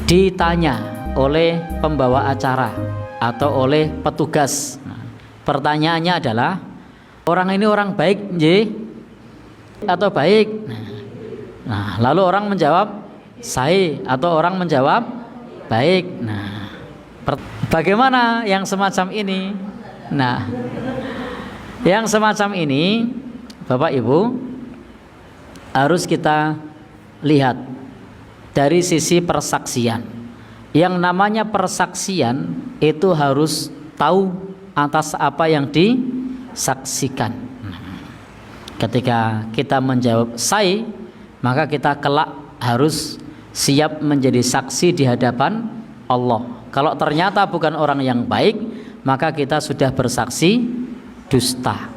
ditanya oleh pembawa acara atau oleh petugas. Pertanyaannya adalah, orang ini orang baik nggih atau baik? Nah, lalu orang menjawab sae atau orang menjawab baik. Nah, bagaimana yang semacam ini? Nah, yang semacam ini Bapak Ibu harus kita lihat dari sisi persaksian. Yang namanya persaksian itu harus tahu atas apa yang disaksikan. Ketika kita menjawab sai, maka kita kelak harus siap menjadi saksi di hadapan Allah. Kalau ternyata bukan orang yang baik, maka kita sudah bersaksi dusta.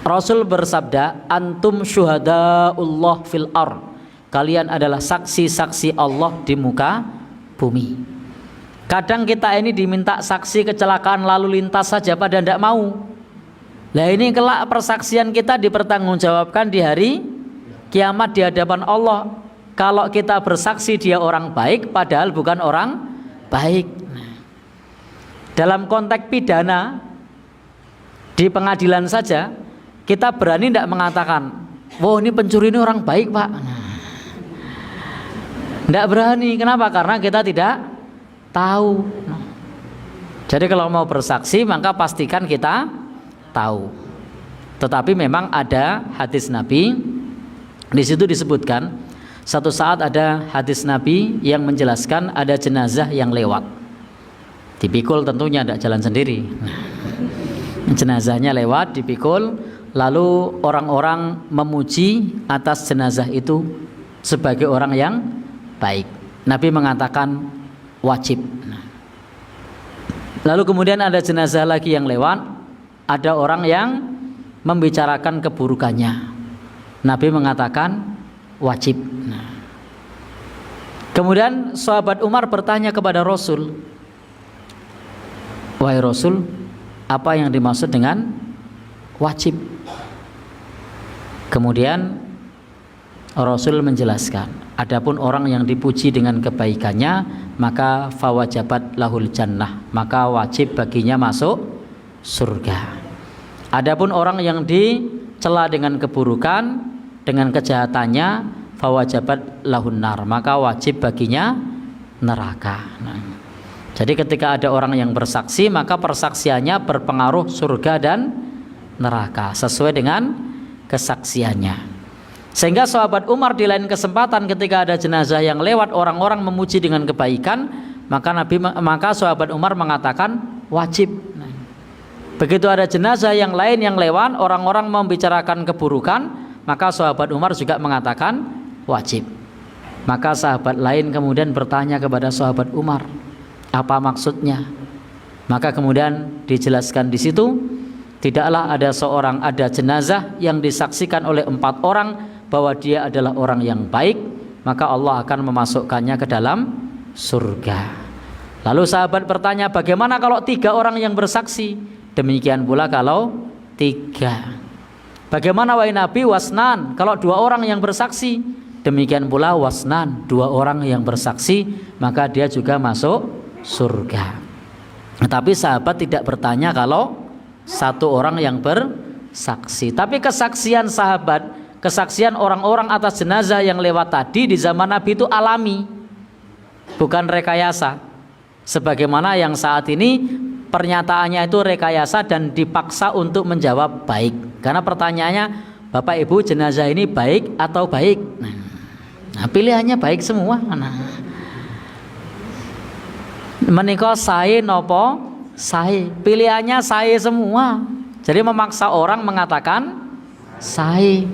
Rasul bersabda, antum syuhadaullah fil ard. Kalian adalah saksi-saksi Allah di muka bumi. Kadang kita ini diminta saksi kecelakaan lalu lintas saja pada tidak mau. Nah, ini kelak persaksian kita dipertanggungjawabkan di hari kiamat di hadapan Allah. Kalau kita bersaksi dia orang baik padahal bukan orang baik. Dalam konteks pidana di pengadilan saja kita berani tidak mengatakan, "Wah, ini pencuri ini orang baik, Pak." Tidak berani. Kenapa? Karena kita tidak tahu. Jadi kalau mau bersaksi maka pastikan kita tahu. Tetapi memang ada hadis Nabi, di situ disebutkan satu saat ada hadis Nabi yang menjelaskan ada jenazah yang lewat. Dipikul tentunya, tidak jalan sendiri. Jenazahnya lewat, dipikul, lalu orang-orang memuji atas jenazah itu sebagai orang yang baik. Nabi mengatakan wajib. Lalu kemudian ada jenazah lagi yang lewat, ada orang yang membicarakan keburukannya. Nabi mengatakan wajib. Kemudian sahabat Umar bertanya kepada Rasul, wahai Rasul, apa yang dimaksud dengan wajib? Kemudian Rasul menjelaskan, adapun orang yang dipuji dengan kebaikannya, maka fawajabat lahul jannah, maka wajib baginya masuk surga. Adapun orang yang dicela dengan keburukan, dengan kejahatannya, fawajabat lahun nar, maka wajib baginya neraka. Jadi ketika ada orang yang bersaksi, maka persaksiannya berpengaruh surga dan neraka sesuai dengan kesaksiannya. Sehingga sahabat Umar di lain kesempatan ketika ada jenazah yang lewat, orang-orang memuji dengan kebaikan, maka sahabat Umar mengatakan wajib. Begitu ada jenazah yang lain yang lewat, orang-orang membicarakan keburukan, maka sahabat Umar juga mengatakan wajib. Maka sahabat lain kemudian bertanya kepada sahabat Umar, apa maksudnya? Maka kemudian dijelaskan di situ, tidaklah ada jenazah yang disaksikan oleh 4 orang bahwa dia adalah orang yang baik, maka Allah akan memasukkannya ke dalam surga. Lalu sahabat bertanya, bagaimana kalau 3 orang yang bersaksi? Demikian pula kalau 3. Bagaimana wahai Nabi, wasnan, kalau 2 orang yang bersaksi? Demikian pula wasnan, 2 orang yang bersaksi, maka dia juga masuk surga. Tapi sahabat tidak bertanya kalau 1 orang yang bersaksi. Tapi kesaksian sahabat, kesaksian orang-orang atas jenazah yang lewat tadi di zaman Nabi itu alami, bukan rekayasa. Sebagaimana yang saat ini pernyataannya itu rekayasa dan dipaksa untuk menjawab baik. Karena pertanyaannya, Bapak Ibu, jenazah ini baik atau baik? Nah, pilihannya baik semua. Menika sae nopo sae, pilihannya sae semua. Jadi memaksa orang mengatakan sae.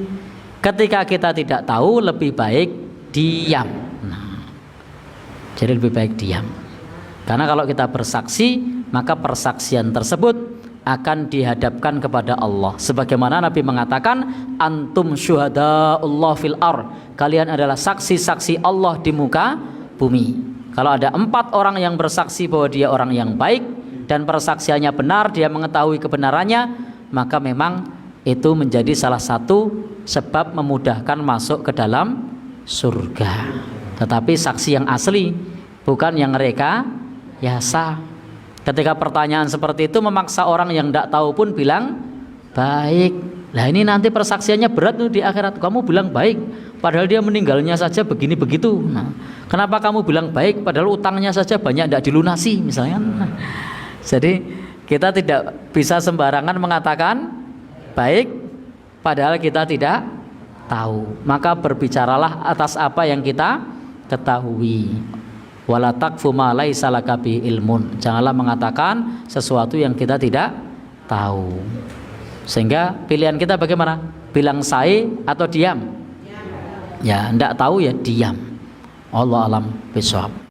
Ketika kita tidak tahu, lebih baik diam. Jadi lebih baik diam. Karena kalau kita bersaksi, maka persaksian tersebut akan dihadapkan kepada Allah. Sebagaimana Nabi mengatakan, antum syuhadaullah fil ard. Kalian adalah saksi-saksi Allah di muka bumi. Kalau ada 4 orang yang bersaksi bahwa dia orang yang baik dan persaksiannya benar, dia mengetahui kebenarannya, maka memang itu menjadi salah satu sebab memudahkan masuk ke dalam surga. tetapi saksi yang asli, bukan yang mereka yasa. Ketika pertanyaan seperti itu memaksa orang yang tidak tahu pun bilang baik. Nah ini nanti persaksiannya berat tuh di akhirat. Kamu bilang baik, padahal dia meninggalnya saja begini begitu. Nah, kenapa kamu bilang baik, padahal utangnya saja banyak tidak dilunasi misalnya. Nah, jadi kita tidak bisa sembarangan mengatakan baik, padahal kita tidak tahu. Maka berbicaralah atas apa yang kita ketahui. Wala taqfu ma laisa laka bi ilmun. Janganlah mengatakan sesuatu yang kita tidak tahu. Sehingga pilihan kita bagaimana? Bilang sae atau diam? Ya, enggak tahu ya diam. Allah alam bishawab.